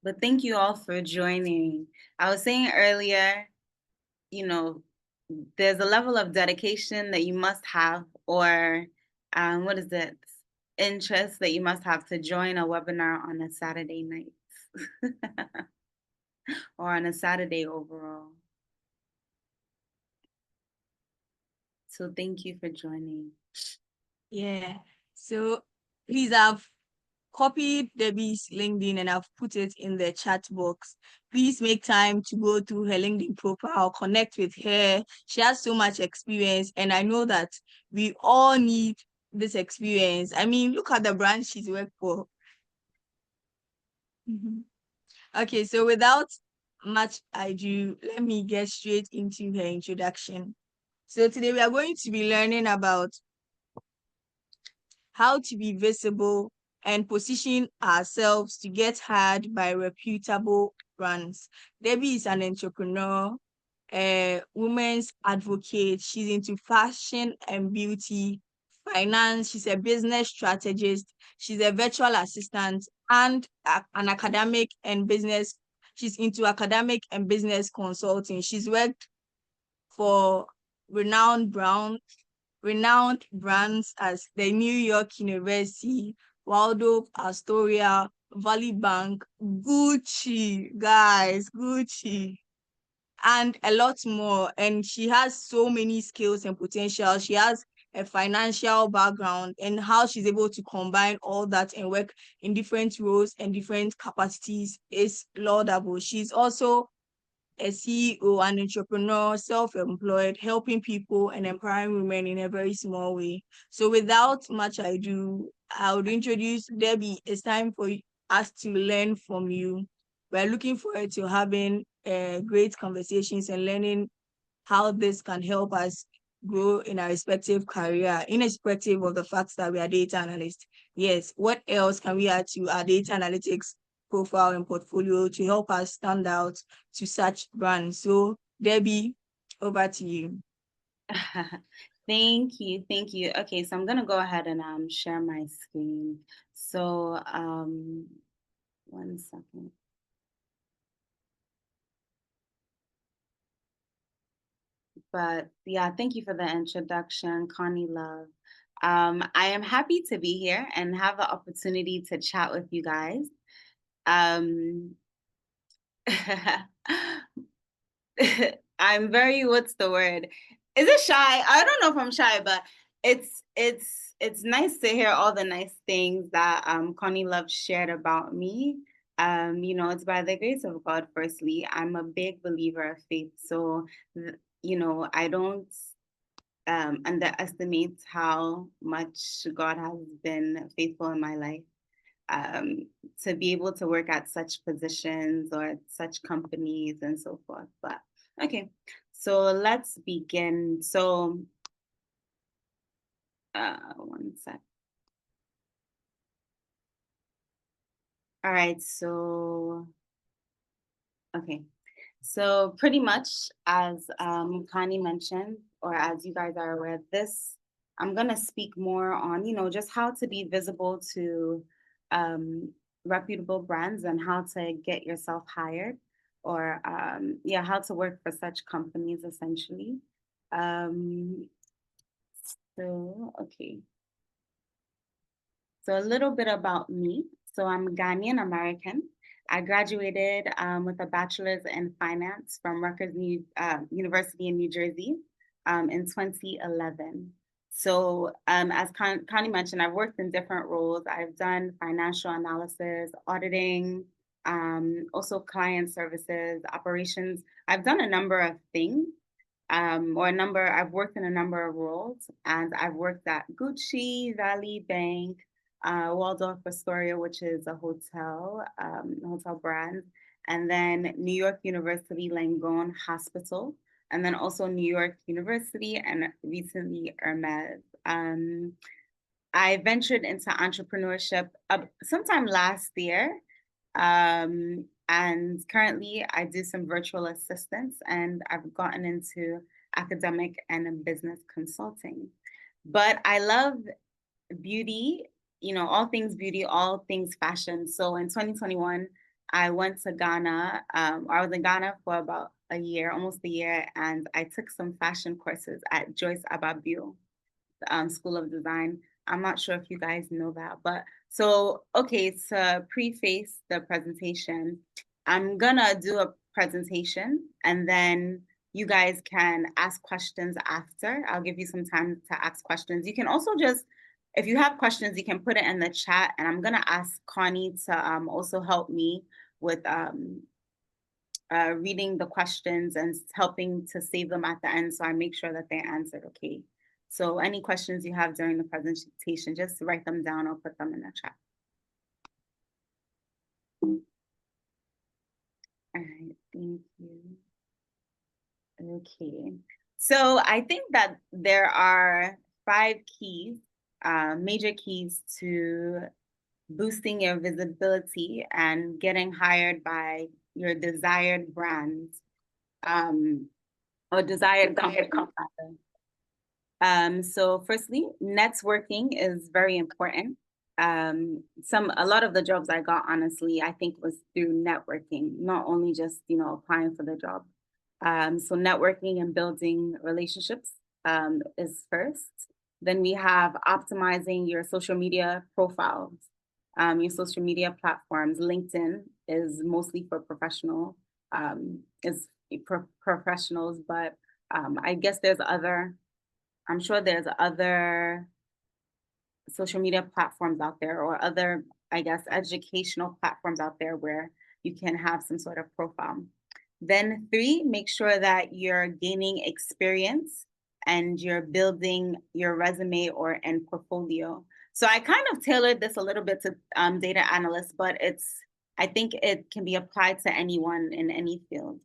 But thank you all for joining. I was saying earlier, you know, there's a level of dedication that you must have, or what is it? Interest that you must have to join a webinar on a Saturday night or on a Saturday overall. So thank you for joining. Yeah. So please, I've copied Debbie's LinkedIn and I've put it in the chat box. Please make time to go through her LinkedIn profile, connect with her. She has so much experience, and I know that we all need this experience. I mean, look at the brand she's worked for. Okay, so without much ado, let me get straight into her introduction. So today we are going to be learning about how to be visible and position ourselves to get hired by reputable brands. Debbie is an entrepreneur, a women's advocate. She's into fashion and beauty, finance. She's a business strategist. She's a virtual assistant and an academic and business. She's into academic and business consulting. She's worked for renowned brown renowned brands as the New York University, Waldorf Astoria, Valley Bank, Gucci, guys, Gucci, and a lot more. And she has so many skills and potential. She has a financial background, and how she's able to combine all that and work in different roles and different capacities is laudable. She's also a CEO, an entrepreneur, self-employed, helping people and empowering women in a very small way. So without much ado, I would introduce Debbie. It's time for us to learn from you. We're looking forward to having great conversations and learning how this can help us grow in our respective career, irrespective of the fact that we are data analysts. Yes, what else can we add to our data analytics profile and portfolio to help us stand out to such brands? So, Debbie, over to you. Thank you. Thank you. Okay, so I'm gonna go ahead and share my screen. So 1 second. But yeah, thank you for the introduction, Connie Love. I am happy to be here and have the opportunity to chat with you guys. Um, I'm very, what's the word? Is it shy? I don't know if I'm shy, but it's nice to hear all the nice things that Connie Love shared about me. It's by the grace of God, firstly. I'm a big believer of faith. So, I don't underestimate how much God has been faithful in my life. To be able to work at such positions or at such companies and so forth. But okay, so let's begin. So, 1 sec. All right, so okay. So pretty much as Connie mentioned, or as you guys are aware, I'm gonna speak more on, just how to be visible to um, reputable brands and how to get yourself hired, or how to work for such companies essentially. Um, okay. So a little bit about me. So I'm Ghanaian American. I graduated with a bachelor's in finance from Rutgers University in New Jersey in 2011. So as Connie mentioned, I've worked in different roles. I've done financial analysis, auditing, also client services, operations. I've done a number of things. I've worked in a number of roles, and I've worked at Gucci, Valley Bank, Waldorf Astoria, which is a hotel brand, and then New York University Langone Hospital, and then also New York University, and recently Hermes. I ventured into entrepreneurship sometime last year. And currently, I do some virtual assistants, and I've gotten into academic and business consulting. But I love beauty, all things beauty, all things fashion. So in 2021, I went to Ghana. I was in Ghana for about a year, almost a year, and I took some fashion courses at Joyce Ababio School of Design. I'm not sure if you guys know that, but so, okay, to preface the presentation, I'm gonna do a presentation and then you guys can ask questions after. I'll give you some time to ask questions. You can also just, if you have questions, you can put it in the chat, and I'm gonna ask Connie to also help me with reading the questions and helping to save them at the end so I make sure that they're answered, okay? So any questions you have during the presentation, just write them down or put them in the chat. All right, thank you. Okay, so I think that there are 5 keys, major keys to boosting your visibility and getting hired by your desired brand, or desired company. So firstly, networking is very important. A lot of the jobs I got, honestly, I think was through networking, not only just, applying for the job. So networking and building relationships is first. Then we have optimizing your social media profiles, your social media platforms. LinkedIn is mostly for professionals, but I guess I'm sure there's other social media platforms out there, or other, I guess, educational platforms out there where you can have some sort of profile. Then 3, make sure that you're gaining experience and you're building your resume and portfolio. So I kind of tailored this a little bit to data analysts, but I think it can be applied to anyone in any field.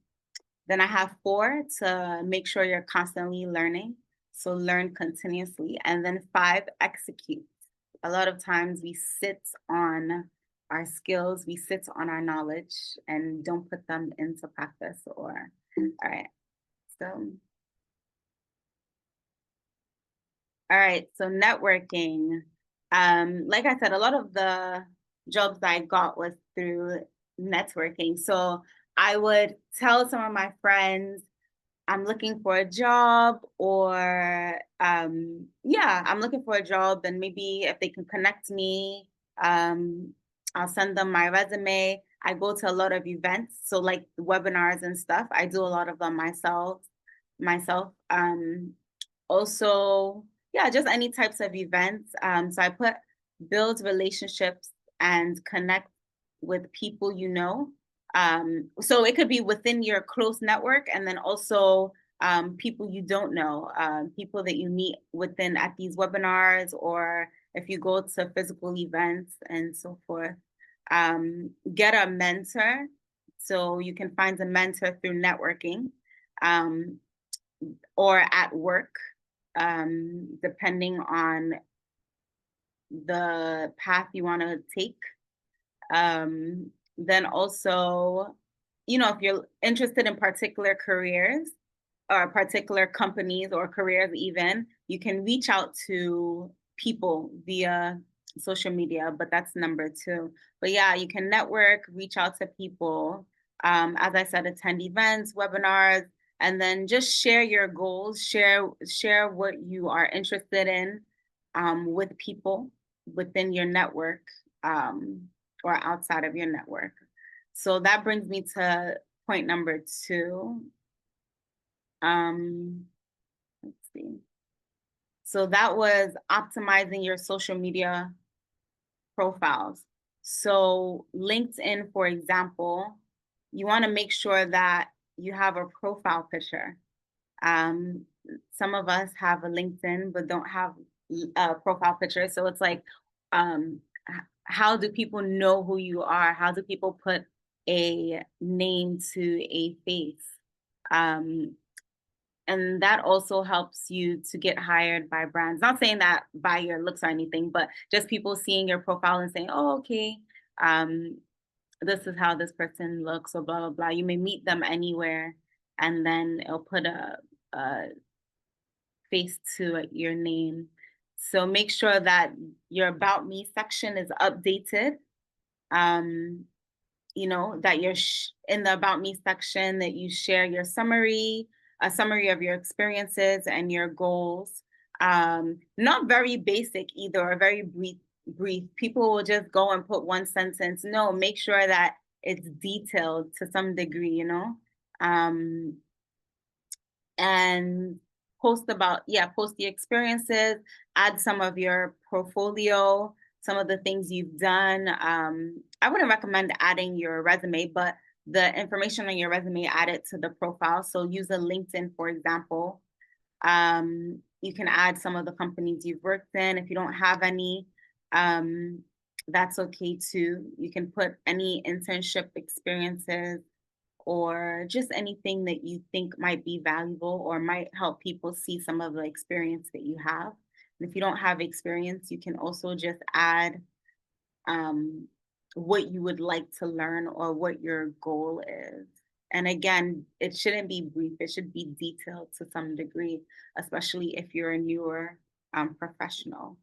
Then I have 4, to make sure you're constantly learning. So learn continuously. And then 5, execute. A lot of times we sit on our skills, we sit on our knowledge and don't put them into practice. All right. So networking. Like I said, a lot of the jobs I got was through networking. So I would tell some of my friends, I'm looking for a job, or I'm looking for a job, and maybe if they can connect me, I'll send them my resume. I go to a lot of events, so like webinars and stuff. I do a lot of them myself. Also, yeah, just any types of events. So I put build relationships and connect with people you know. So it could be within your close network, and then also people you don't know, people that you meet within at these webinars, or if you go to physical events and so forth. Get a mentor. So you can find a mentor through networking, or at work, depending on the path you want to take. Then also, if you're interested in particular careers or particular companies or careers even, you can reach out to people via social media, but that's number 2. But yeah, you can network, reach out to people. As I said, attend events, webinars, and then just share your goals, share what you are interested in with people within your network, or outside of your network. So that brings me to point number 2. Let's see. So that was optimizing your social media profiles. So LinkedIn, for example, you want to make sure that you have a profile picture. Some of us have a LinkedIn but don't have a profile picture. So it's like, how do people know who you are? How do people put a name to a face? And that also helps you to get hired by brands. Not saying that by your looks or anything, but just people seeing your profile and saying, oh, okay, this is how this person looks, or blah, blah, blah. You may meet them anywhere, and then it'll put a face to your name. So make sure that your About Me section is updated. that you're in the About Me section, that you share your summary, a summary of your experiences and your goals. Not very basic either, or very brief. People will just go and put one sentence. No, make sure that it's detailed to some degree. Um, and post the experiences, add some of your portfolio, some of the things you've done. I wouldn't recommend adding your resume, but the information on your resume, add it to the profile. So use a LinkedIn, for example. You can add some of the companies you've worked in. If you don't have any, that's okay too. You can put any internship experiences or just anything that you think might be valuable or might help people see some of the experience that you have. And if you don't have experience, you can also just add what you would like to learn or what your goal is. And again, it shouldn't be brief, it should be detailed to some degree, especially if you're a newer professional.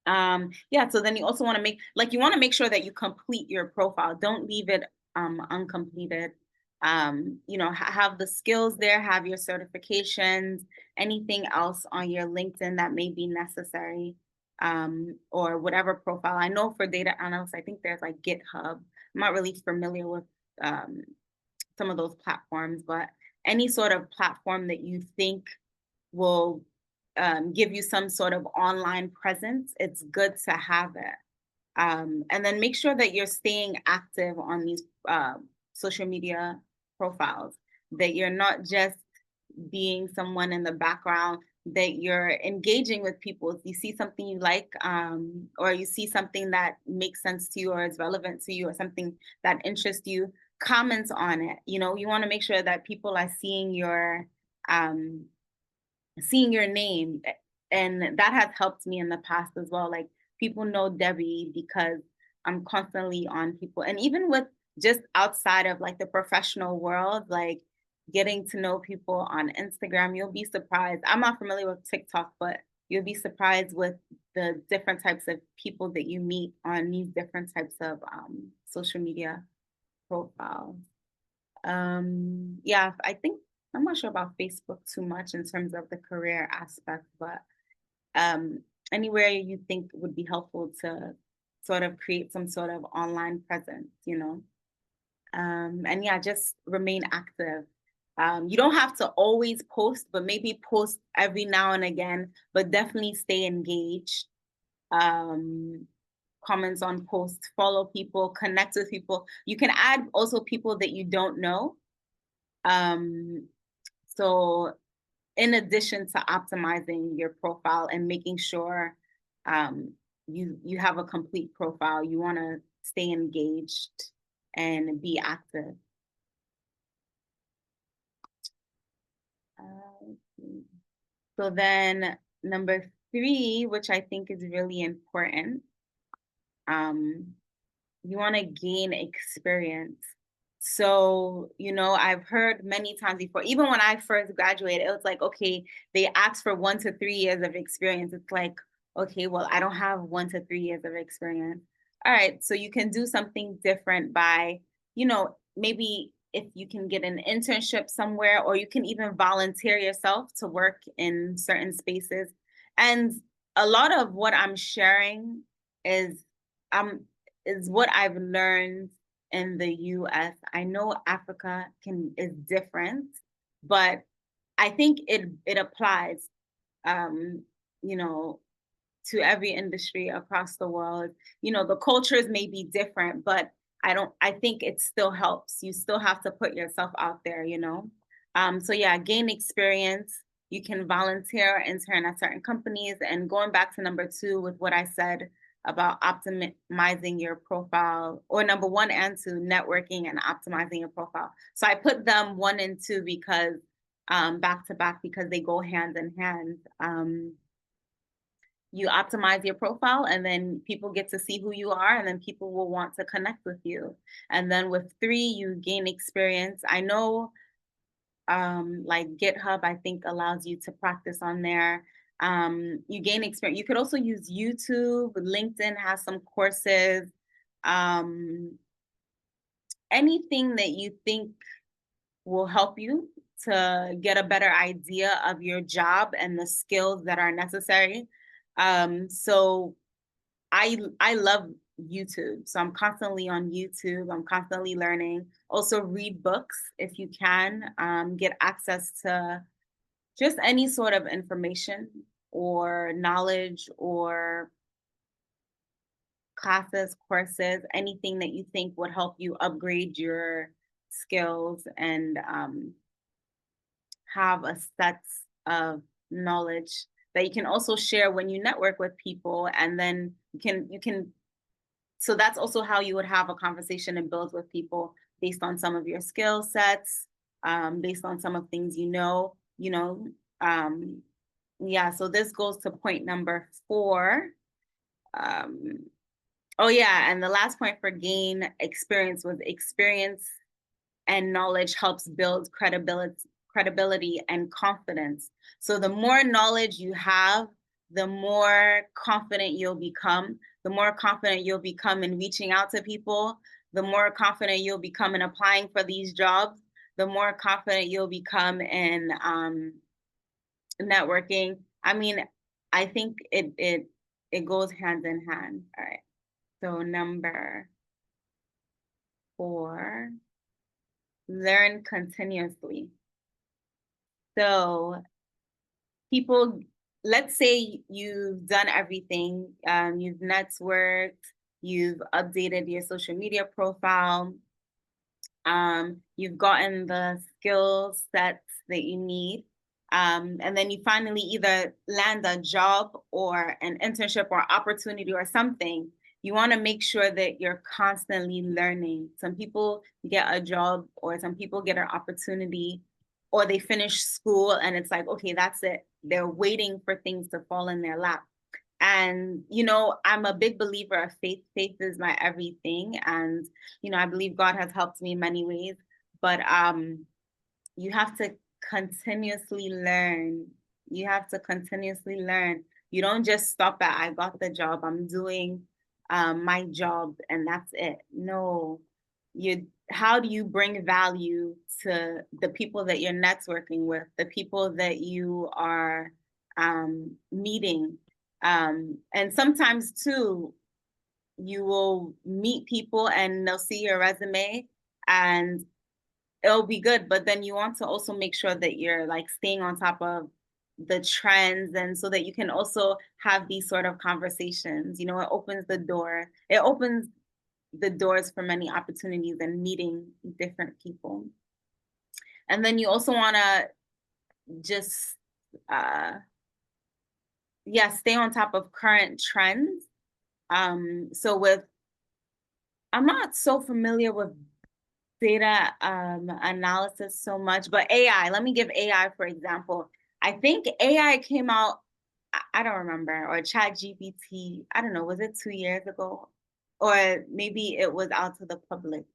Yeah, so then you also want to make sure that you complete your profile. Don't leave it uncompleted. Have the skills there, have your certifications, anything else on your LinkedIn that may be necessary, or whatever profile. I know for data analysts, I think there's like GitHub. I'm not really familiar with some of those platforms, but any sort of platform that you think will give you some sort of online presence, it's good to have it. And then make sure that you're staying active on these social media profiles, that you're not just being someone in the background, that you're engaging with people. If you see something you like, or you see something that makes sense to you or is relevant to you or something that interests you, comment on it. You want to make sure that people are seeing your name, and that has helped me in the past as well. Like, people know Debbie because I'm constantly on people, and even with just outside of like the professional world, like getting to know people on Instagram, you'll be surprised. I'm not familiar with TikTok, but you'll be surprised with the different types of people that you meet on these different types of social media profiles. Yeah, I think I'm not sure about Facebook too much in terms of the career aspect, but anywhere you think would be helpful to sort of create some sort of online presence. And yeah, just remain active. You don't have to always post, but maybe post every now and again, but definitely stay engaged. Comments on posts, follow people, connect with people. You can add also people that you don't know. So in addition to optimizing your profile and making sure you have a complete profile, you want to stay engaged and be active. So then number 3, which I think is really important, you want to gain experience. So, I've heard many times before, even when I first graduated, it was like, okay, they asked for 1 to 3 years of experience. It's like, okay, well, I don't have 1 to 3 years of experience. All right, so you can do something different by, maybe if you can get an internship somewhere, or you can even volunteer yourself to work in certain spaces. And a lot of what I'm sharing is what I've learned in the US. I know Africa is different, but I think it applies, you know, to every industry across the world. The cultures may be different, but I think it still helps. You still have to put yourself out there. So yeah, gain experience. You can volunteer, intern at certain companies. And going back to number 2 with what I said about optimizing your profile, or number 1 and 2, networking and optimizing your profile. So I put them 1 and 2 because back to back, because they go hand in hand. You optimize your profile, and then people get to see who you are, and then people will want to connect with you. And then with 3, you gain experience. I know like GitHub, I think, allows you to practice on there. You gain experience. You could also use YouTube. LinkedIn has some courses. anything that you think will help you to get a better idea of your job and the skills that are necessary. So I love YouTube. So I'm constantly on YouTube. I'm constantly learning. Also read books if you can. Get access to just any sort of information or knowledge or classes, courses, anything that you think would help you upgrade your skills and have a set of knowledge that you can also share when you network with people, and then you can so that's also how you would have a conversation and build with people based on some of your skill sets, based on some of things um, yeah. So this goes to point number 4. um, oh yeah, and the last point for gain experience was experience and knowledge helps build credibility and confidence. So the more knowledge you have, the more confident you'll become. The more confident you'll become in reaching out to people, the more confident you'll become in applying for these jobs, the more confident you'll become in networking. I mean, I think it goes hand in hand. All right. So number 4, learn continuously. So people, let's say you've done everything, you've networked, you've updated your social media profile, you've gotten the skill sets that you need. And then you finally either land a job or an internship or opportunity or something. You want to make sure that you're constantly learning. Some people get a job or some people get an opportunity or they finish school and it's like, okay, that's it. They're waiting for things to fall in their lap. And, I'm a big believer of faith. Faith is my everything. And, I believe God has helped me in many ways. But you have to continuously learn. You have to continuously learn. You don't just stop at, I got the job, I'm doing my job, and that's it. No, how do you bring value to the people that you're networking with, the people that you are meeting? And sometimes too, you will meet people and they'll see your resume and it'll be good, but then you want to also make sure that you're like staying on top of the trends, and so that you can also have these sort of conversations. It opens the doors for many opportunities and meeting different people. And then you also want to just uh yeah, stay on top of current trends. So with I'm not so familiar with data analysis so much, but AI, let me give AI for example. I think AI came out, I don't remember, or Chat GPT, I don't know, was it 2 years ago? Or maybe it was out to the public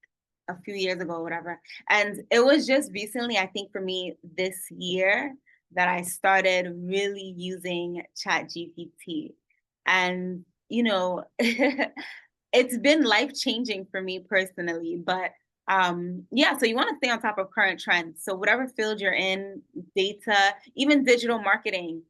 a few years ago, whatever. And it was just recently, I think for me this year, that I started really using Chat GPT. And, it's been life changing for me personally. But yeah, so you want to stay on top of current trends. So whatever field you're in, data, even digital marketing.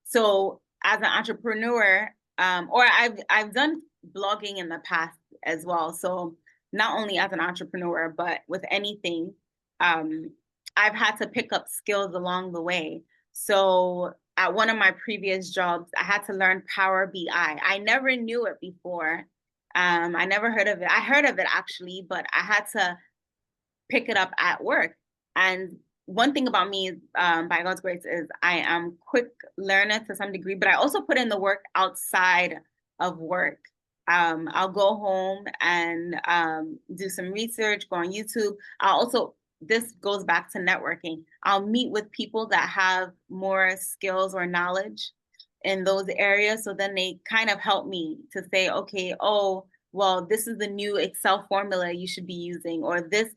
So as an entrepreneur, or I've done blogging in the past as well. So not only as an entrepreneur, but with anything, um, I've had to pick up skills along the way. So at one of my previous jobs, I had to learn Power BI. I never knew it before. I never heard of it. I heard of it actually, but I had to pick it up at work. And one thing about me, by God's grace, is I am quick learner to some degree, but I also put in the work outside of work. I'll go home and do some research, go on YouTube. This goes back to networking. I'll meet with people that have more skills or knowledge in those areas. So then they kind of help me to say, okay, oh, well, this is the new Excel formula you should be using, or this,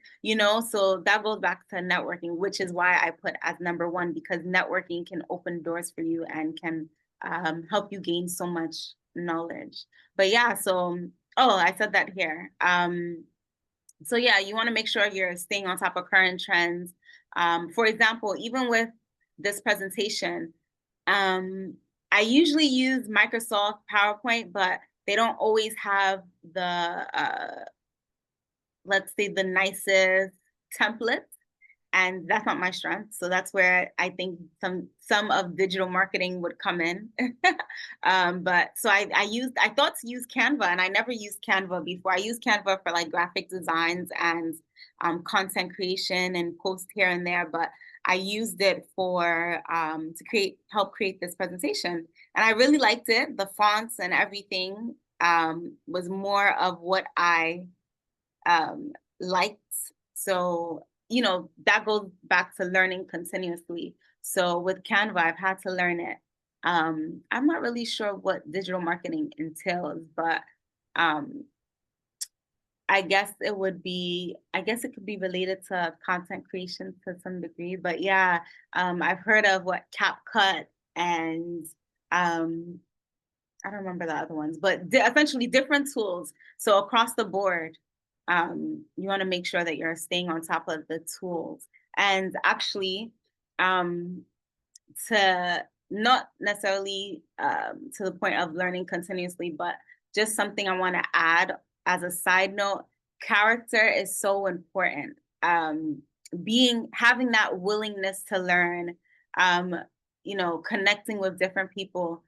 so that goes back to networking, which is why I put as number 1, because networking can open doors for you and can help you gain so much knowledge. But yeah, so, oh, I said that here. So yeah, you want to make sure you're staying on top of current trends. For example, even with this presentation, um, I usually use Microsoft PowerPoint, but they don't always have the let's say the nicest templates, and that's not my strength. So that's where I think some of digital marketing would come in. But so I thought to use Canva, and I never used Canva before. I used Canva for like graphic designs and content creation and post here and there, but I used it for to help create this presentation, and I really liked it. The fonts and everything was more of what I um, liked. So, that goes back to learning continuously. So with Canva, I've had to learn it. I'm not really sure what digital marketing entails, but um, I guess it could be related to content creation to some degree. But yeah, I've heard of what CapCut and um, I don't remember the other ones, but essentially different tools. So across the board, you want to make sure that you're staying on top of the tools. And actually, um, to not necessarily to the point of learning continuously, but just something I want to add as a side note, character is so important. Having that willingness to learn, um, connecting with different people,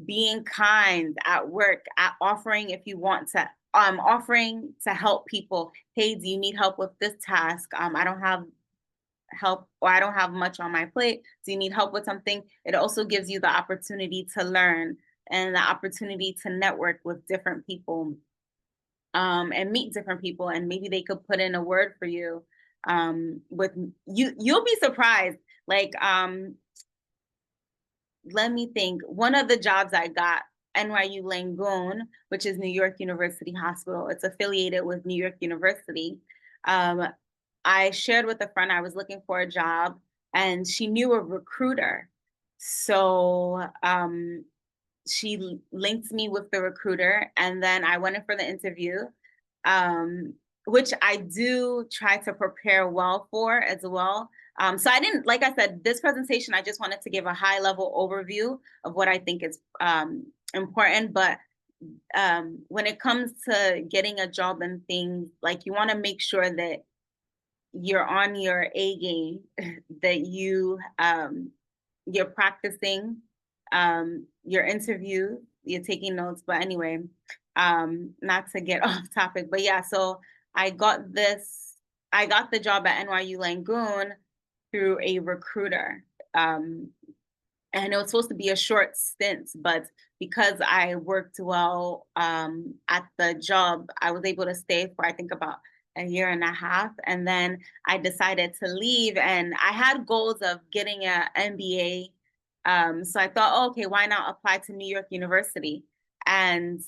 being kind at work, at offering if you want to offering to help people. Hey, do you need help with this task? I don't have help, or I don't have much on my plate. Do you need help with something? It also gives you the opportunity to learn and the opportunity to network with different people, and meet different people, and maybe they could put in a word for you. With you'll be surprised. Like let me think. One of the jobs I got, NYU Langone, which is New York University Hospital. It's affiliated with New York University. Um, I shared with a friend I was looking for a job, and she knew a recruiter. So she linked me with the recruiter, and then I went in for the interview, um, which I do try to prepare well for as well. So I didn't, like I said, this presentation, I just wanted to give a high level overview of what I think is important. But when it comes to getting a job and things, like you want to make sure that you're on your A game, that you're practicing your interview, you're taking notes. But anyway, not to get off topic, but yeah, so I got this, I got the job at NYU Langone through a recruiter. And it was supposed to be a short stint, but because I worked well at the job, I was able to stay for I think about a year and a half, and then I decided to leave. And I had goals of getting an MBA, so I thought, oh, okay, why not apply to New York University? And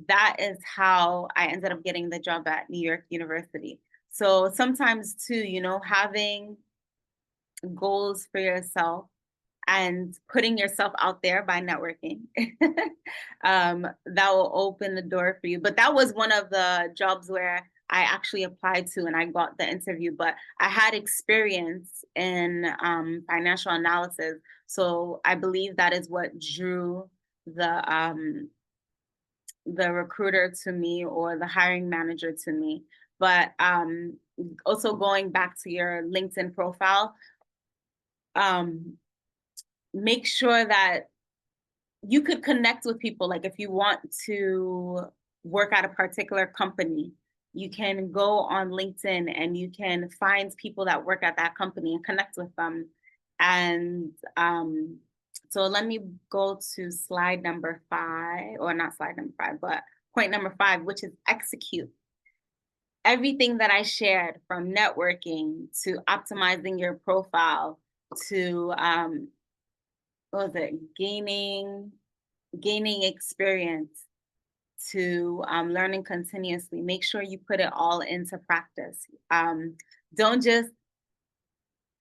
that is how I ended up getting the job at New York University. So sometimes too, having goals for yourself and putting yourself out there by networking, that will open the door for you. But that was one of the jobs where I actually applied to and I got the interview. But I had experience in financial analysis, so I believe that is what drew the recruiter to me, or the hiring manager to me. But also going back to your LinkedIn profile, um, make sure that you could connect with people. Like if you want to work at a particular company, you can go on LinkedIn and you can find people that work at that company and connect with them. And so let me go to slide number 5, or not slide number 5, but point number 5, which is execute. Everything that I shared, from networking to optimizing your profile to what was it, gaining experience, to learning continuously. Make sure you put it all into practice. Don't just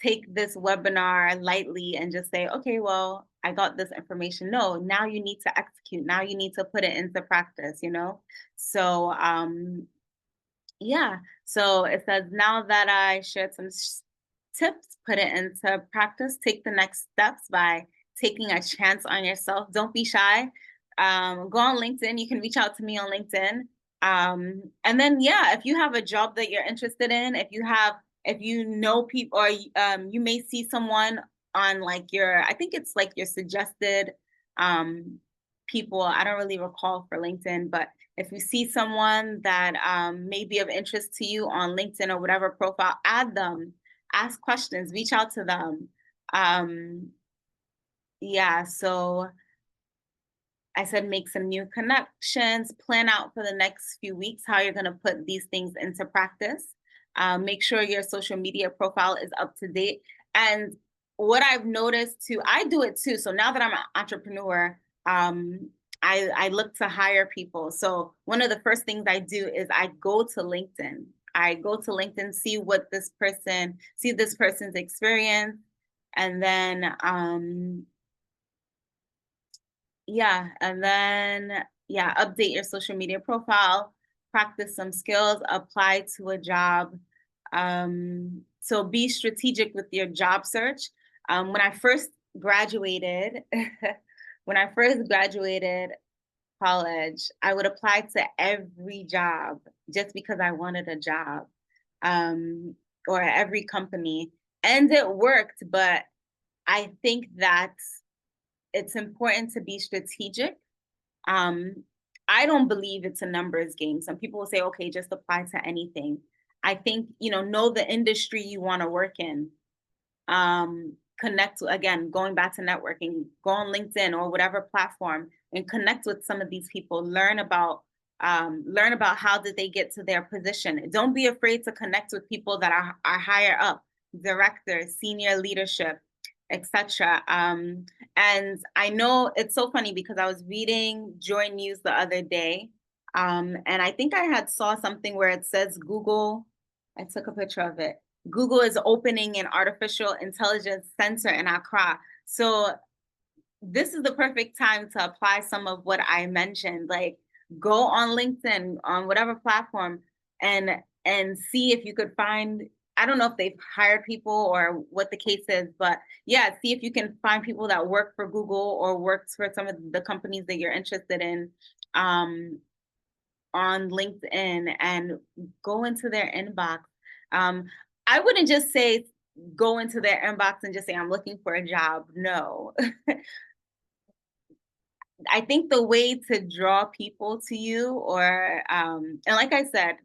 take this webinar lightly and just say, okay, well, I got this information. No, now you need to execute. Now you need to put it into practice, So Yeah. So it says, now that I shared some tips, put it into practice. Take the next steps by taking a chance on yourself. Don't be shy. Go on LinkedIn. You can reach out to me on LinkedIn. And then, yeah, if you have a job that you're interested in, if you know people, or you may see someone on like I think it's like your suggested people. I don't really recall for LinkedIn, but if you see someone that may be of interest to you on LinkedIn or whatever profile, add them, ask questions, reach out to them. Um, yeah, so I said make some new connections, plan out for the next few weeks how you're going to put these things into practice. Make sure your social media profile is up to date. And what I've noticed too, I do it too. So now that I'm an entrepreneur, I look to hire people. So one of the first things I do is I go to LinkedIn. I go to LinkedIn, see this person's experience, and then update your social media profile, practice some skills, apply to a job. So be strategic with your job search. When I first graduated, when I first graduated college, I would apply to every job just because I wanted a job, or every company. And it worked, but I think that it's important to be strategic. um, I don't believe it's a numbers game. Some people will say, okay, just apply to anything. I think, know the industry you want to work in. Connect, again, going back to networking, go on LinkedIn or whatever platform and connect with some of these people. Learn about how did they get to their position. Don't be afraid to connect with people that are higher up, directors, senior leadership, etc. And I know it's so funny because I was reading Joy News the other day, and I think I had saw something where it says Google. I took a picture of it. Google is opening an artificial intelligence center in Accra. So this is the perfect time to apply some of what I mentioned. Like, go on LinkedIn, on whatever platform, and see if you could find, I don't know if they've hired people or what the case is, but yeah, see if you can find people that work for Google or works for some of the companies that you're interested in, on LinkedIn, and go into their inbox. Um, I wouldn't just say go into their inbox and just say, I'm looking for a job. No. I think the way to draw people to you, and like I said,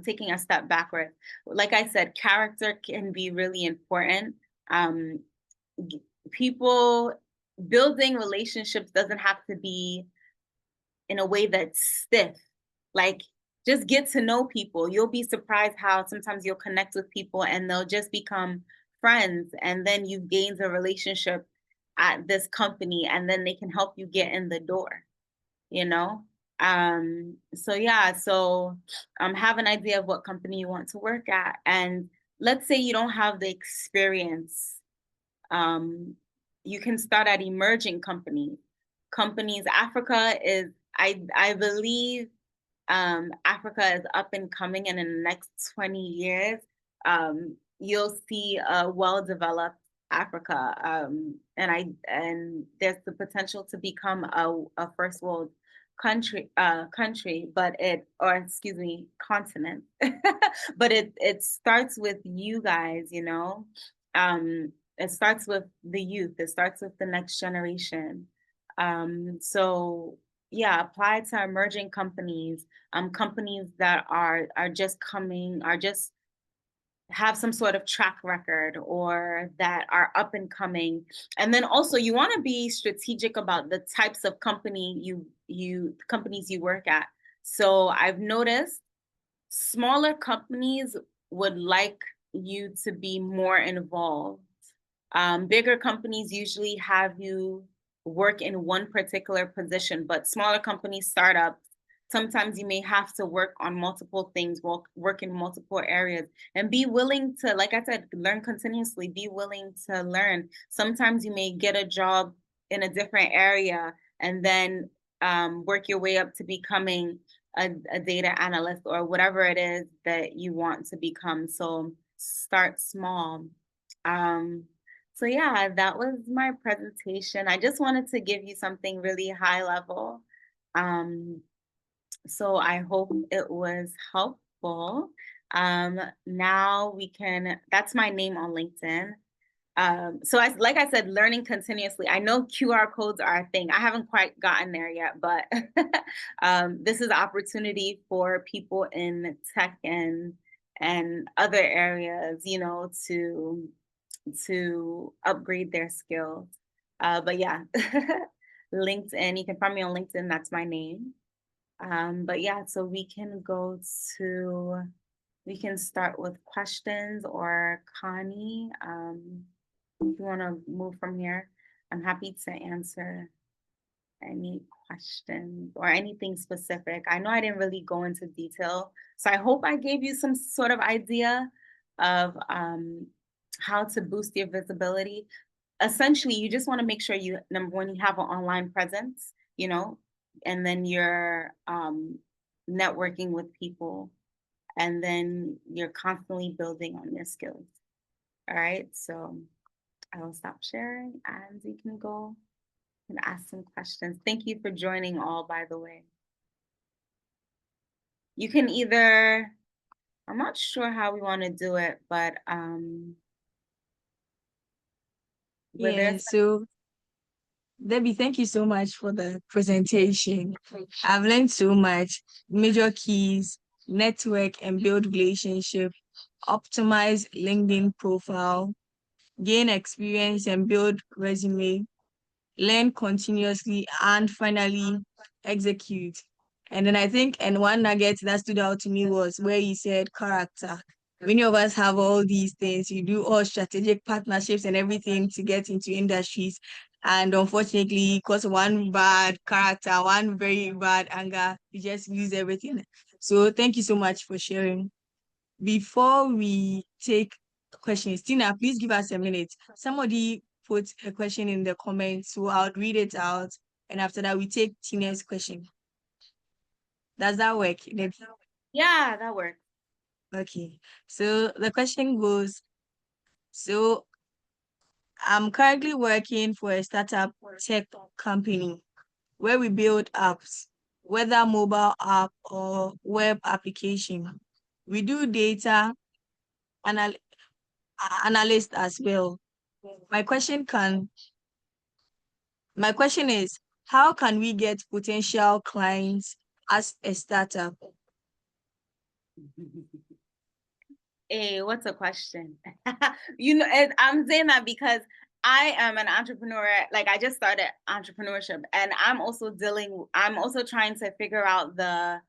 taking a step backward, like I said, character can be really important. Um, People building relationships doesn't have to be in a way that's stiff. Like, just get to know people. You'll be surprised how sometimes you'll connect with people and they'll just become friends. And then you gain a relationship at this company, and then they can help you get in the door, you know? So yeah, so have an idea of what company you want to work at. And let's say you don't have the experience, you can start at emerging companies. Africa is, I believe, Africa is up and coming, and in the next 20 years, you'll see a well-developed Africa. And there's the potential to become a first world country, but continent. But it starts with you guys, it starts with the youth, it starts with the next generation. So yeah, apply to emerging companies, companies that are just have some sort of track record, or that are up and coming. And then also you want to be strategic about the types of companies you work at. So I've noticed smaller companies would like you to be more involved. Bigger companies usually have you work in one particular position, but smaller companies, startups, sometimes you may have to work on multiple things, work in multiple areas, and be willing to, like I said, learn continuously, be willing to learn. Sometimes you may get a job in a different area, and then work your way up to becoming a data analyst or whatever it is that you want to become. So start small. Um, so yeah, that was my presentation. I just wanted to give you something really high level. Um, so I hope it was helpful. Now we can, that's my name on LinkedIn. So like I said, learning continuously. I know QR codes are a thing. I haven't quite gotten there yet, but this is opportunity for people in tech and other areas, you know, to upgrade their skills. But yeah, LinkedIn. You can find me on LinkedIn. That's my name. But yeah, so we can start with questions or Connie. If you want to move from here, I'm happy to answer any questions or anything specific. I know I didn't really go into detail, so I hope I gave you some sort of idea of how to boost your visibility. Essentially, you just want to make sure you, number one, you have an online presence, you know, and then you're networking with people, and then you're constantly building on your skills. All right, so I will stop sharing and you can go and ask some questions. Thank you for joining all, by the way. You can either, I'm not sure how we want to do it, but where Yeah, there's, so Debbie, thank you so much for the presentation. I've learned so much. Major keys, network and build relationship, optimize LinkedIn profile, gain experience and build resume, learn continuously, and finally execute. And then I think, and one nugget that stood out to me was where you said character. Many of us have all these things. You do all strategic partnerships and everything to get into industries. And unfortunately, because one bad character, one very bad anger, you just lose everything. So thank you so much for sharing. Before we take questions, Tina, please give us a minute. Somebody put a question in the comments, so I'll read it out. And after that, we take Tina's question. Does that work? yeah, that works. Okay. So the question goes, so I'm currently working for a startup tech company where we build apps, whether mobile app or web application. We do data anal analyst as well. My question can My question is, how can we get potential clients as a startup? Hey, what's a question? You know, and I'm saying that because I am an entrepreneur. Like I just started entrepreneurship, and I'm also trying to figure out the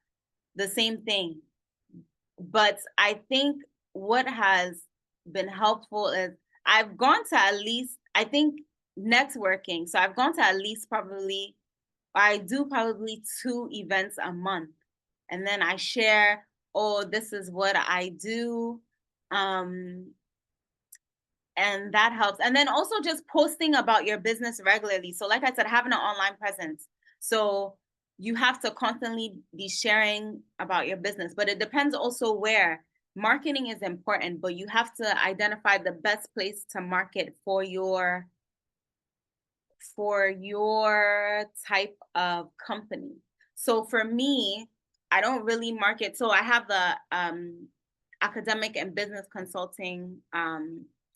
same thing. But I think what has been helpful is I've gone to at least, I think, networking. So I've gone to at least probably, I do probably 2 events a month. And then I share, oh, this is what I do. Um, and that helps. And then also just posting about your business regularly. So, like I said, having an online presence. So, you have to constantly be sharing about your business, but it depends also where. Marketing is important, but you have to identify the best place to market for your type of company. So for me, I don't really market. So I have the academic and business consulting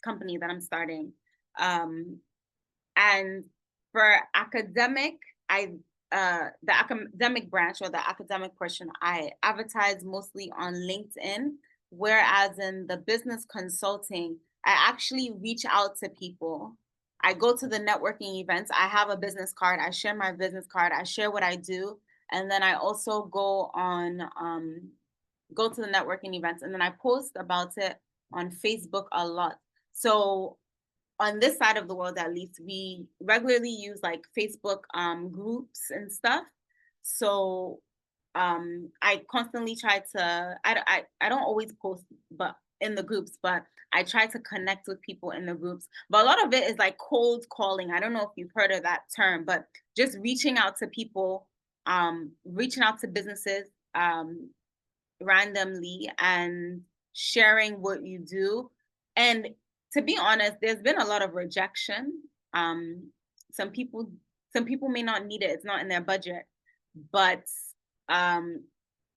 company that I'm starting. Um, and for academic, the academic branch or the academic portion, I advertise mostly on LinkedIn, whereas in the business consulting, I actually reach out to people. I go to the networking events. I have a business card. I share my business card. I share what I do, and then I also go to the networking events, and then I post about it on Facebook a lot. So on this side of the world, at least, we regularly use like Facebook groups and stuff. So I constantly try to, I don't always post, but in the groups, but I try to connect with people in the groups. But a lot of it is like cold calling. I don't know if you've heard of that term, but just reaching out to people reaching out to businesses randomly and sharing what you do. And to be honest, there's been a lot of rejection. Um, some people some people may not need it, it's not in their budget, but um,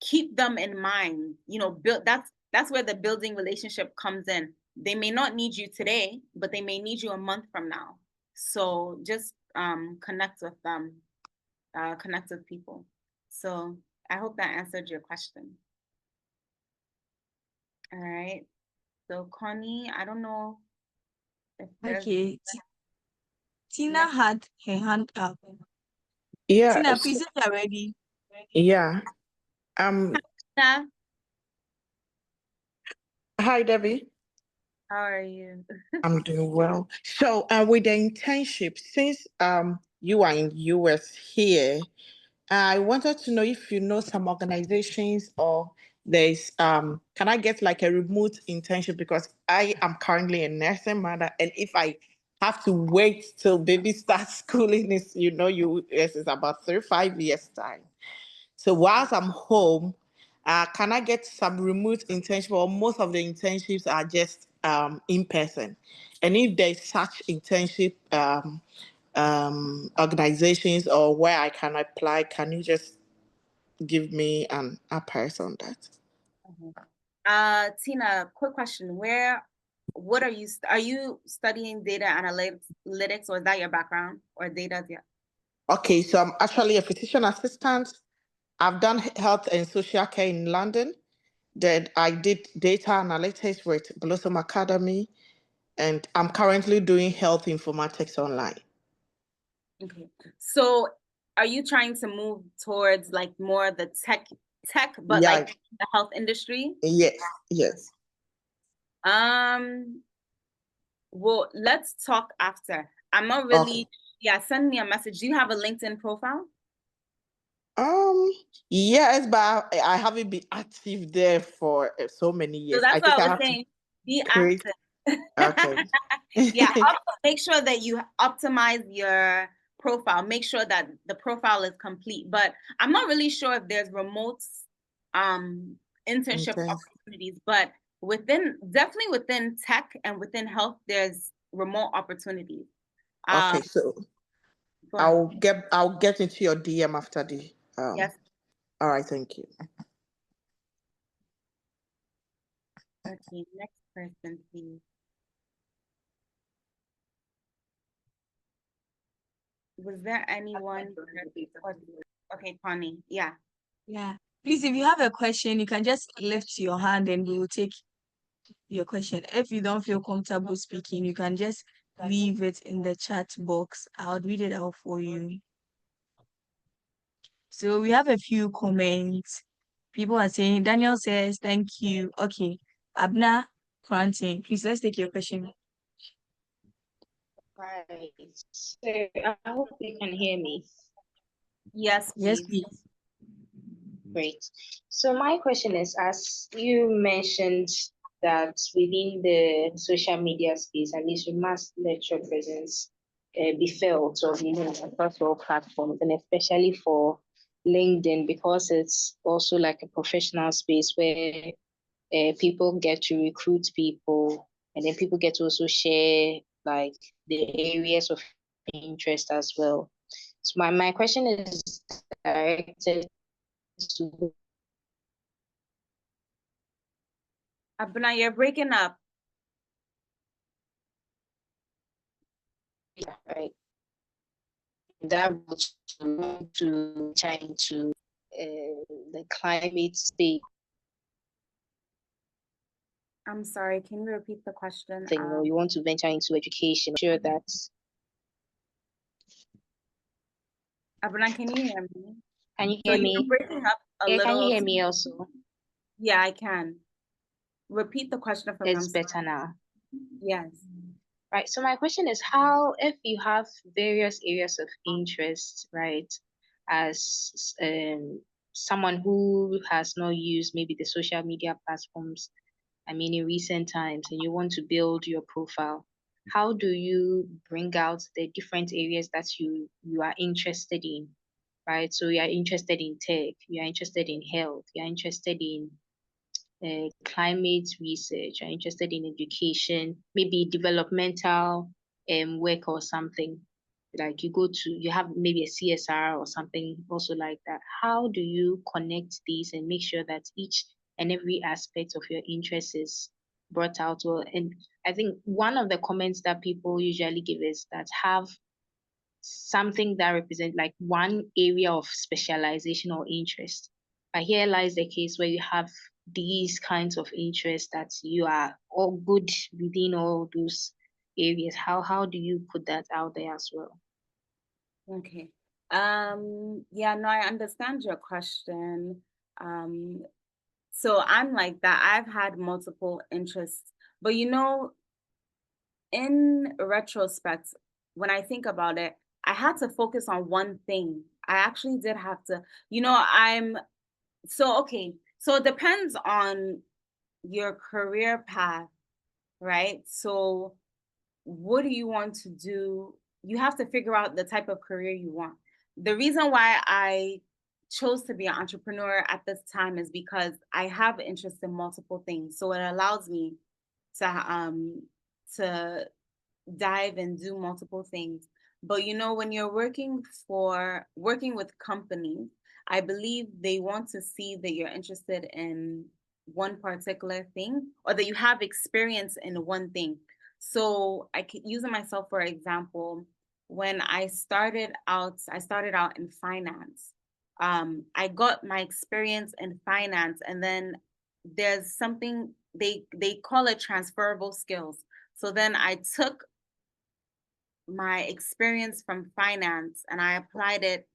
keep them in mind. Build that's where the building relationship comes in. They may not need you today, but they may need you a month from now. So just connect with them, connect with people. So I hope that answered your question. All right. So Connie, I don't know if there's Okay. Tina next. had her hand up. Yeah, Tina, please, if you're ready. yeah. Um, How Hi Debbie. are you? I'm doing well. So, with the internship, since you are in US here, I wanted to know if you know some organizations or there's can I get like a remote internship because I am currently a nursing mother, and if I have to wait till baby starts schooling is US is about 3 5 years time. So whilst I'm home, can I get some remote internship, or most of the internships are just in person? And if there's such internship organizations or where I can apply, can you just give me an advice on that? Mhm. Tina, quick question. What are you studying data analytics, or is that your background, or data? Yeah. Okay, so I'm actually a physician assistant. I've done health and social care in London. Then I did data analytics with Blossom Academy, and I'm currently doing health informatics online. Okay. So are you trying to move towards like more the tech, but Yeah, like the health industry? yes, yes. Um, well, let's talk after. I'm not Okay. really, yeah, send me a message. Do you have a LinkedIn profile? Um, yes, but I haven't been active there for so many So years. I that's think what I I was have to saying. Be create. active. Okay. Yeah, make sure that you optimize your profile. Make sure that the profile is complete. But I'm not really sure if there's remote um internship Okay. opportunities, but definitely within tech and within health, there's remote opportunities. Um, Okay. So Go ahead. I'll get into your DM after the Yes. All right. Thank you. Okay, next person, please. Was there anyone? Okay, Connie. Yeah. Yeah. Please, if you have a question, you can just lift your hand and we will take your question. If you don't feel comfortable speaking, you can just leave it in the chat box. I'll read it out for you. So we have a few comments. People are saying, Daniel says, thank you. Okay. Abna Kranting, please let's take your question. Right. So I hope you can hear me. Yes, Yes, please. please. Great. So my question is, as you mentioned that within the social media space, at least you must let your presence be felt or across all platforms, and especially for LinkedIn, because it's also like a professional space where people get to recruit people, and then people get to also share like the areas of interest as well. So my question is directed to Abuna, you're breaking up. yeah, right. That was to trying to the climate state I'm sorry, can you repeat the question? thing, or you want to venture into education, sure that Abuna, can you hear me? can you So hear you're me? breaking up a Yeah, can you little. hear me also? Yeah, I can. Repeat the question for me. I'm It's sorry. better now. Yes. Right. So my question is how, if you have various areas of interest, right, as someone who has not used maybe the social media platforms, I mean, in recent times, and you want to build your profile, how do you bring out the different areas that you are interested in? right? So you are interested in tech, you are interested in health, you are interested in climate research, you're interested in education, maybe developmental work or something. Like you have maybe a CSR or something also like that. How do you connect these and make sure that each and every aspect of your interest is brought out well? And I think one of the comments that people usually give is that have something that represents like one area of specialization or interest. But here lies the case where you have these kinds of interests that you are all good within all those areas. How do you put that out there as well? Okay. Yeah, no, I understand your question. Um, so I'm like that. I've had multiple interests, but in retrospect, when I think about it, I had to focus on one thing. I actually did have to, I'm so okay. So it depends on your career path, right? So what do you want to do? You have to figure out the type of career you want. The reason why I chose to be an entrepreneur at this time is because I have interest in multiple things. So it allows me to dive and do multiple things. But when you're working with companies, I believe they want to see that you're interested in one particular thing or that you have experience in one thing. So I could using myself for example, when I started out in finance. I got my experience in finance, and then there's something they call it transferable skills. So then I took my experience from finance and I applied it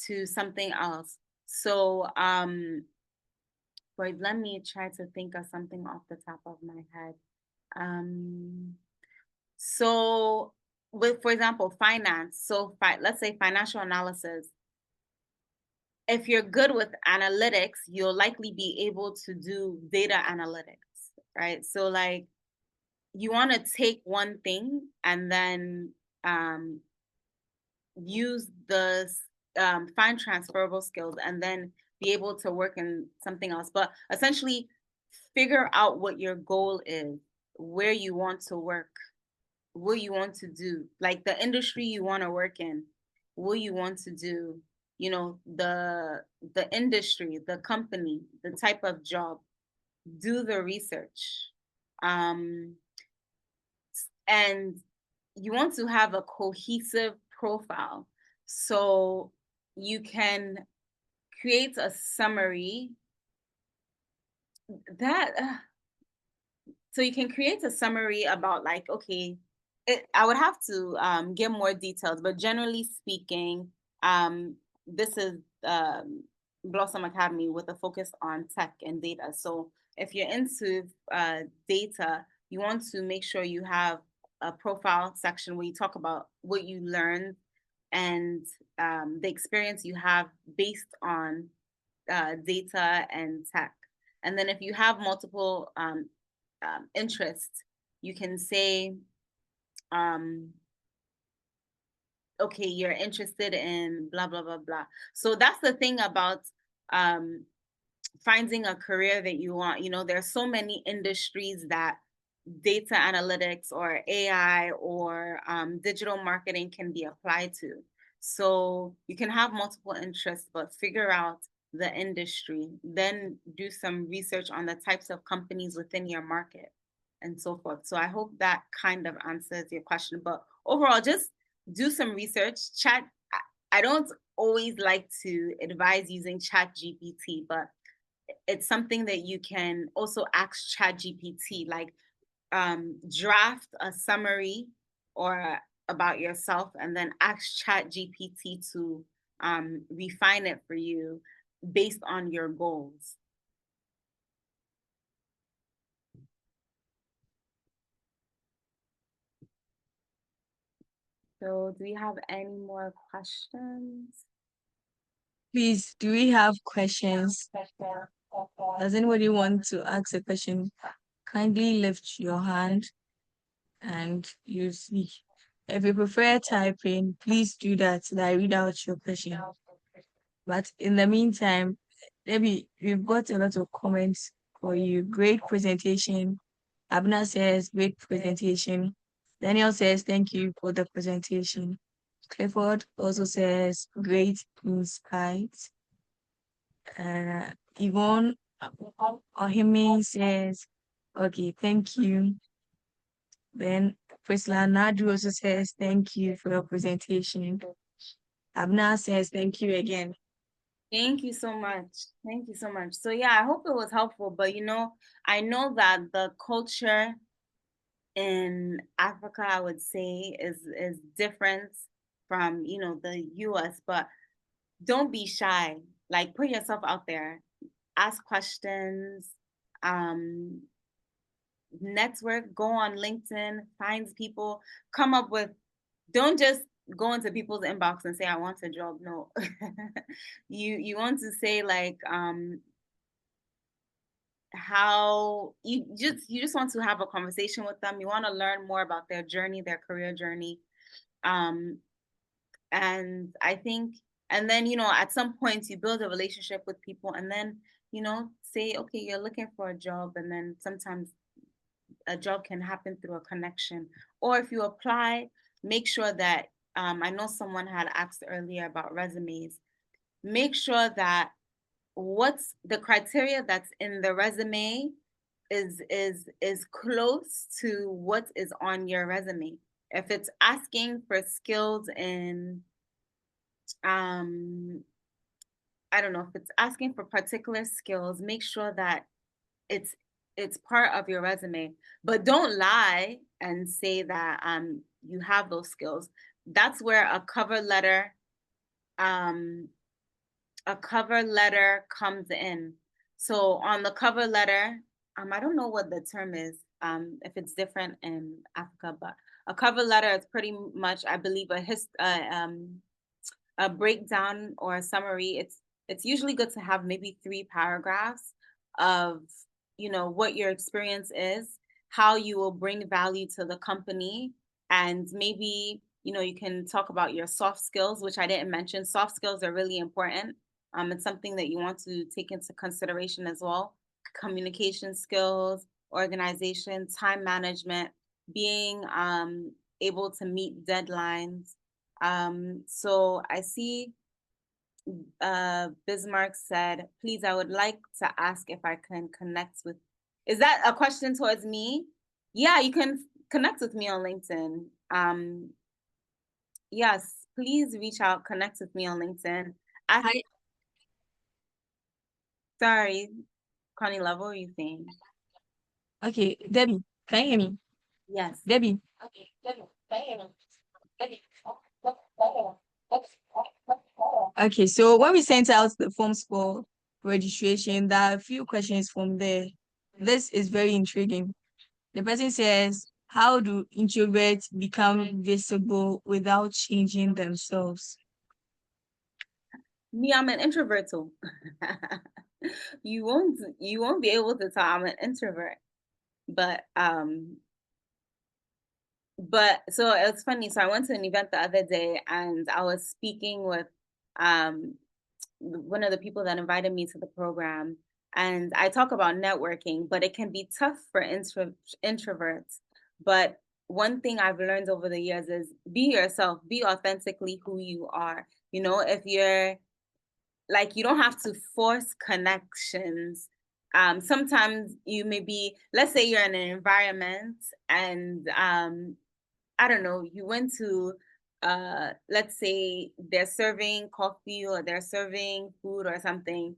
to something else. So, wait, let me try to think of something off the top of my head. Um, so, for example, finance. So, let's say financial analysis. If you're good with analytics, you'll likely be able to do data analytics, right? So, like, you want to take one thing and then um, use the find transferable skills and then be able to work in something else. But essentially, figure out what your goal is, where you want to work, what you want to do, like the industry you want to work in, what you want to do, the industry, the company, the type of job. Do the research. Um, and you want to have a cohesive profile so you can create a summary that so you can create a summary about like okay I would have to give more details, but generally speaking, this is Blossom Academy with a focus on tech and data. So if you're into data, you want to make sure you have a profile section where you talk about what you learned and the experience you have based on data and tech. And then if you have multiple interests, you can say, okay, you're interested in blah, blah, blah, blah. So that's the thing about finding a career that you want. There's so many industries that data analytics or AI or digital marketing can be applied to. So you can have multiple interests, but figure out the industry, then do some research on the types of companies within your market and so forth. So I hope that kind of answers your question. But overall, just do some research. I don't always like to advise using Chat GPT, but it's something that you can also ask Chat GPT, like draft a summary or about yourself and then ask Chat GPT to refine it for you based on your goals. So do we have any more questions? Please, do we have questions? Does anybody want to ask a question? Kindly lift your hand and you see. If you prefer typing, please do that so that I read out your question. But in the meantime, Debbie, we've got a lot of comments for you. Great presentation. Abna says, great presentation. Daniel says, thank you for the presentation. Clifford also says, great insight. Yvonne Ohimi says, okay, thank you. Then Priscilla Nadu also says, thank you for your presentation. Abna says, thank you again. Thank you so much. Thank you so much. So yeah, I hope it was helpful, but I know that the culture in Africa, I would say, is different from, the US, but don't be shy. Like, put yourself out there, ask questions, um, network, go on LinkedIn, find people, come up with, don't just go into people's inbox and say, I want a job. No. You want to say, like, how you just want to have a conversation with them. You want to learn more about their journey, their career journey. And I think, and then, at some point you build a relationship with people, and then, say, okay, you're looking for a job, and then sometimes a job can happen through a connection. Or if you apply, make sure that, I know someone had asked earlier about resumes. Make sure that what's the criteria that's in the resume is close to what is on your resume. If it's asking for skills in, I don't know, if it's asking for particular skills, make sure that it's it's part of your resume. But don't lie and say that you have those skills. That's where um a cover letter comes in. So on the cover letter, I don't know what the term is, if it's different in Africa, but a cover letter is pretty much, I believe, a breakdown or a summary. It's usually good to have maybe 3 paragraphs of, what your experience is, how you will bring value to the company, and maybe, you can talk about your soft skills, which I didn't mention. Soft skills are really important. It's something that you want to take into consideration as well. Communication skills, organization, time management, being able to meet deadlines. So I see Bismarck said, please, I would like to ask if I can connect with, is that a question towards me? Yeah, you can connect with me on LinkedIn. Yes, please reach out, connect with me on LinkedIn. Hi. Sorry, Connie Love, what were you saying? Okay, Debbie, can you hear me? Yes. Debbie. Okay, so when we sent out the forms for registration, there are a few questions from there. This is very intriguing. The person says, how do introverts become visible without changing themselves? Me, I'm an introvert too. You won't be able to tell I'm an introvert. But so it's funny. So I went to an event the other day, and I was speaking with one of the people that invited me to the program, and I talk about networking, but it can be tough for introverts. But one thing I've learned over the years is be yourself, be authentically who you are. If you're like, you don't have to force connections. Sometimes you may be, let's say you're in an environment, and I don't know, you went to, let's say they're serving coffee or they're serving food or something,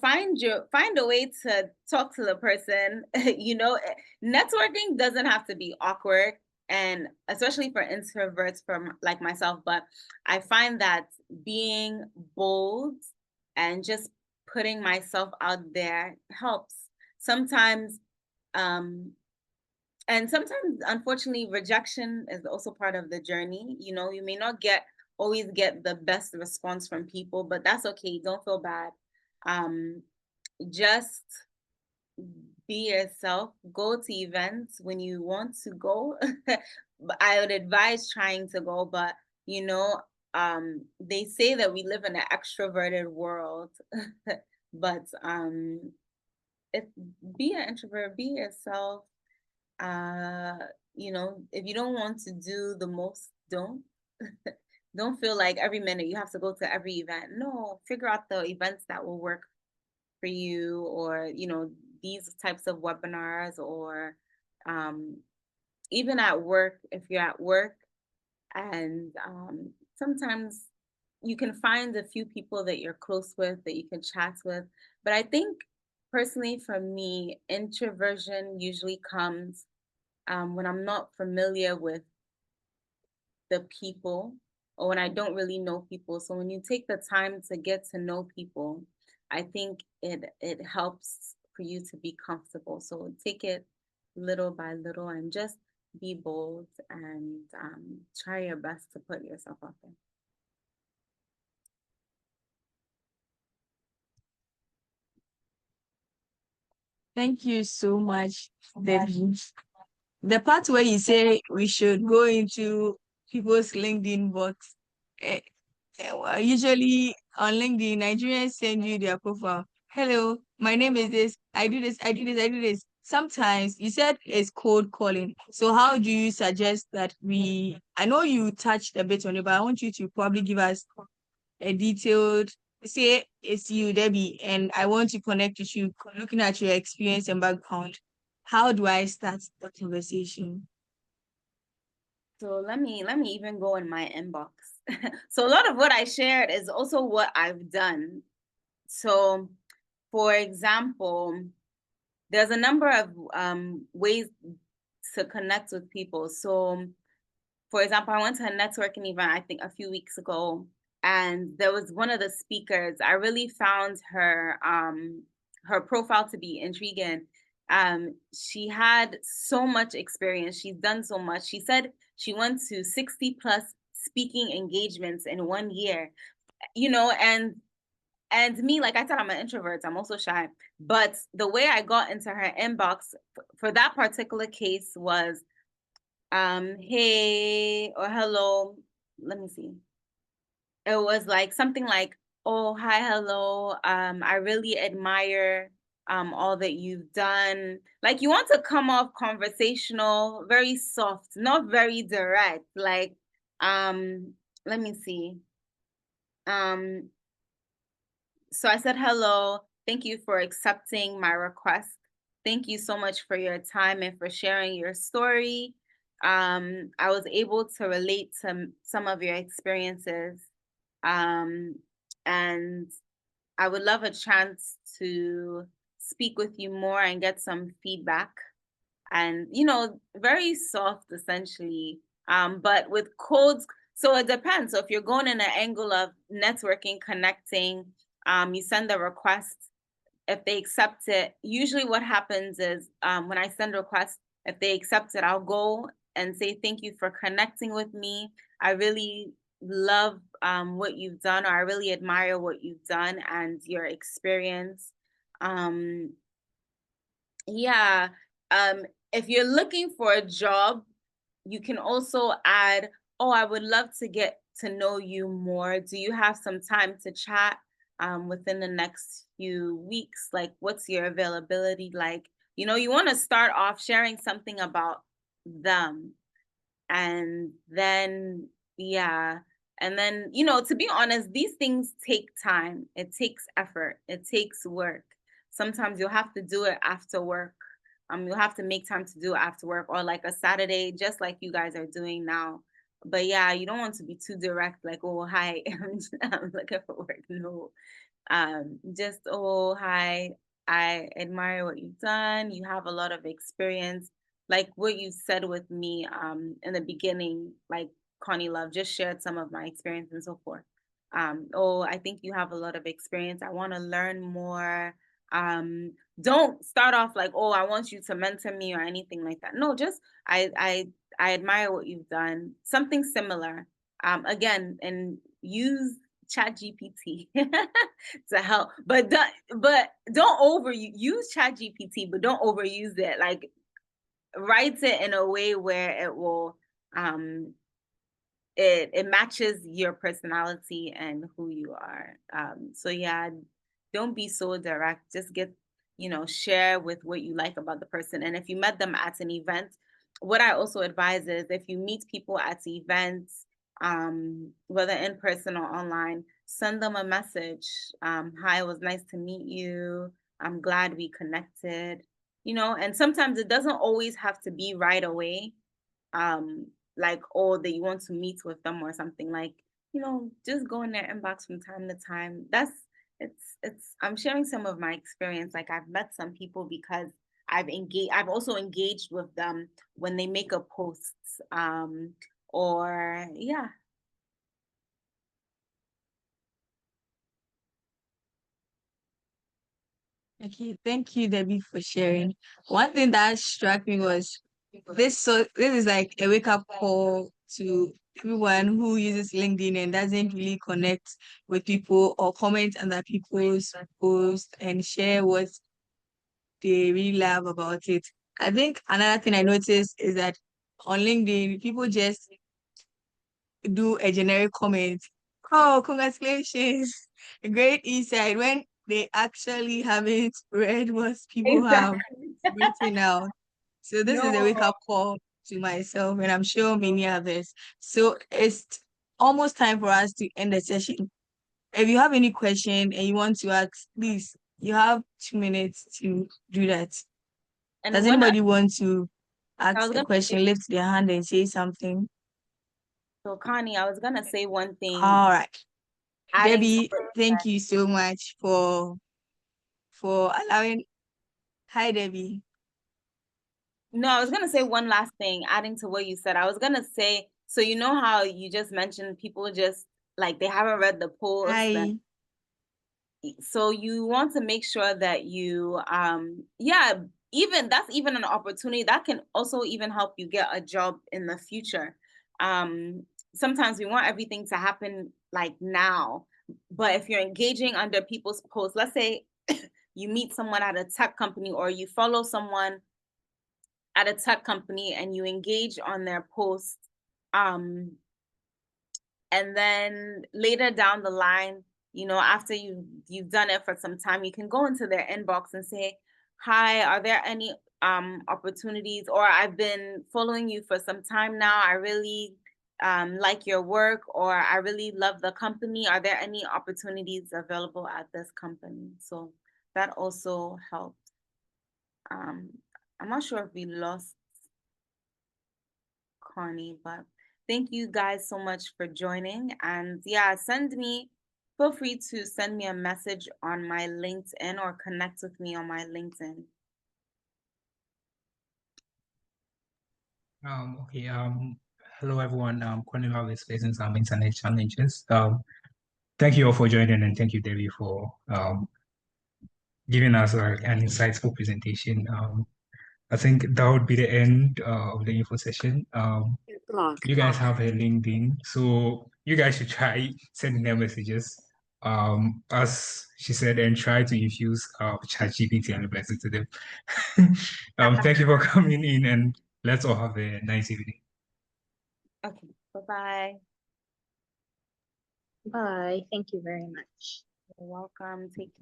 find a way to talk to the person. Networking doesn't have to be awkward, and especially for introverts from like myself, but I find that being bold and just putting myself out there helps. Sometimes, and sometimes, unfortunately, rejection is also part of the journey. You may not always get the best response from people, but that's okay. Don't feel bad. Just be yourself. Go to events when you want to go. I would advise trying to go, but they say that we live in an extroverted world, but if be an introvert, be yourself. You know, if you don't want to do the most, don't. Don't feel like every minute you have to go to every event. No, figure out the events that will work for you, or you know, these types of webinars, or even at work, if you're at work, and sometimes you can find a few people that you're close with that you can chat with. But I think personally for me, introversion usually comes when I'm not familiar with the people, or when I don't really know people. So when you take the time to get to know people, I think it helps for you to be comfortable. So take it little by little and just be bold, and try your best to put yourself out there. Thank you so much, Debbie. The part where you say we should go into people's LinkedIn box, eh, well, usually on LinkedIn, Nigerians send you their profile. Hello, my name is this. I do this. I do this. I do this. Sometimes you said it's cold calling. So how do you suggest that we? I know you touched a bit on it, but I want you to probably give us a detailed. Say it's you, Debbie, and I want to connect with you. Looking at your experience and background, how do I start the conversation? So let me even go in my inbox. So a lot of what I shared is also what I've done. So for example, there's a number of ways to connect with people. So for example, I went to a networking event, I think a few weeks ago, and there was one of the speakers. I really found her profile to be intriguing. She had so much experience. She's done so much. She said she went to 60 plus speaking engagements in 1 year, you know, and me, like I said, I'm an introvert. I'm also shy. But the way I got into her inbox for that particular case was hey or hello, let me see, it was like something like, oh hi, hello, I really admire all that you've done. Like, you want to come off conversational, very soft, not very direct. Like, let me see, um so I said, hello, thank you for accepting my request. Thank you so much for your time and for sharing your story. I was able to relate to some of your experiences. Um, and I would love a chance to speak with you more and get some feedback. And, you know, very soft essentially. But with codes, so it depends. So if you're going in an angle of networking, connecting, you send the request. If they accept it, usually what happens is when I send a request, if they accept it, I'll go and say, thank you for connecting with me. I really love what you've done, or I really admire what you've done and your experience. Um, yeah. If you're looking for a job, you can also add, oh, I would love to get to know you more. Do you have some time to chat within the next few weeks? Like, what's your availability like? You know, you want to start off sharing something about them. And then, yeah. And then, you know, to be honest, these things take time. It takes effort. It takes work. Sometimes you'll have to do it after work. You'll have to make time to do it after work, or like a Saturday, just like you guys are doing now. But yeah, you don't want to be too direct, like, oh, hi, I'm looking for work. No, just, oh hi, I admire what you've done, you have a lot of experience, like what you said with me in the beginning, like Connie Love just shared some of my experience and so forth. Oh, I think you have a lot of experience, I want to learn more. Don't start off like, oh, I want you to mentor me or anything like that. No, just I admire what you've done, something similar. Again, and use ChatGPT to help, but don't use ChatGPT, but don't overuse it. Like, write it in a way where it will it matches your personality and who you are. So yeah, don't be so direct. Just get, share with what you like about the person. And if you met them at an event, what I also advise is if you meet people at events, whether in person or online, send them a message. Hi, it was nice to meet you. I'm glad we connected. And sometimes it doesn't always have to be right away. Like, or that you want to meet with them or something, like, just go in their inbox from time to time. I'm sharing some of my experience. Like, I've met some people because I've also engaged with them when they make a post, or yeah. Okay, thank you, Debbie, for sharing. One thing that struck me was this is like a wake-up call to everyone who uses LinkedIn and doesn't really connect with people or comment under people's posts and share what they really love about it. I think another thing I noticed is that on LinkedIn, people just do a generic comment. Oh, congratulations, a great insight, when they actually haven't read what people have Exactly. written out. So this is a No. wake-up call to myself, and I'm sure many others. So it's almost time for us to end the session. If you have any question and you want to ask, please, you have 2 minutes to do that. And Does when anybody want to I ask was a gonna say, question, lift their hand and say something? so Connie, I was gonna say one thing, All right. adding to Debbie, what you thank said. you so much for allowing. Hi, Debbie. No, I was gonna say one last thing, adding to what you said. I was gonna say, so you know how you just mentioned people just like they haven't read the post, and Hi. so you want to make sure that you yeah, even that's even an opportunity that can also even help you get a job in the future. Sometimes we want everything to happen like now, but if you're engaging under people's posts, let's say you meet someone at a tech company or you follow someone at a tech company and you engage on their posts, um and then later down the line, after you've done it for some time, you can go into their inbox and say, hi, are there any opportunities, or I've been following you for some time now, I really like your work, or I really love the company, are there any opportunities available at this company? So that also helps. I'm not sure if we lost Connie, but thank you guys so much for joining. And yeah, feel free to send me a message on my LinkedIn or connect with me on my LinkedIn. Okay. Hello everyone. Cornelia is facing some internet challenges. Thank you all for joining, and thank you, Debbie, for giving us an insightful presentation. I think that would be the end of the info session. You guys have a LinkedIn, so you guys should try sending them messages. As she said, and try to infuse ChatGPT and the best to them. Thank you for coming in, and let's all have a nice evening. Okay, bye-bye. Bye. Thank you very much. You're welcome. Take care.